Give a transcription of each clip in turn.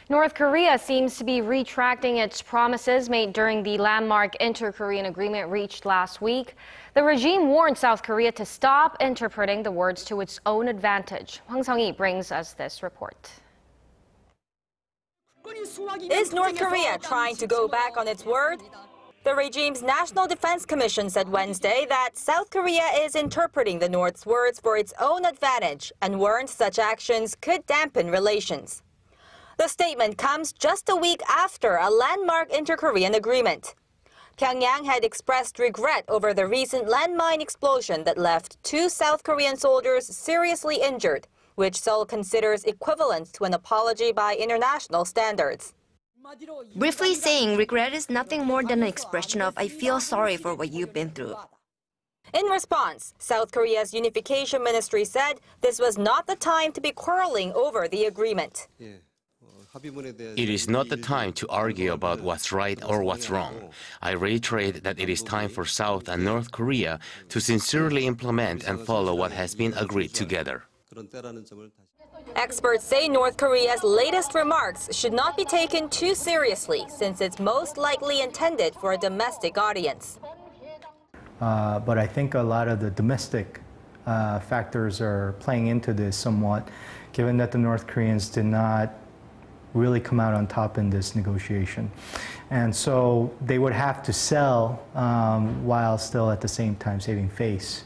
North Korea seems to be retracting its promises made during the landmark inter-Korean agreement reached last week. The regime warned South Korea to stop interpreting the words to its own advantage. Hwang Sung brings us this report. Is North Korea trying to go back on its word? The regime's National Defense Commission said Wednesday that South Korea is interpreting the North's words for its own advantage and warned such actions could dampen relations. The statement comes just a week after a landmark inter-Korean agreement. Pyongyang had expressed regret over the recent landmine explosion that left 2 South Korean soldiers seriously injured, which Seoul considers equivalent to an apology by international standards. Briefly saying regret is nothing more than an expression of I feel sorry for what you've been through. In response, South Korea's Unification Ministry said this was not the time to be quarreling over the agreement. It is not the time to argue about what's right or what's wrong. I reiterate that it is time for South and North Korea to sincerely implement and follow what has been agreed together. Experts say North Korea's latest remarks should not be taken too seriously since it's most likely intended for a domestic audience. But I think a lot of the domestic factors are playing into this somewhat, given that the North Koreans did not really come out on top in this negotiation. And so they would have to sell while still at the same time saving face.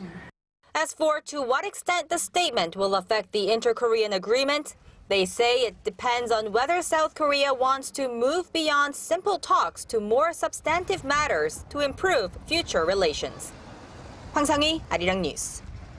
As for to what extent the statement will affect the inter-Korean agreement, they say it depends on whether South Korea wants to move beyond simple talks to more substantive matters to improve future relations. Hwang Sung, Arirang News.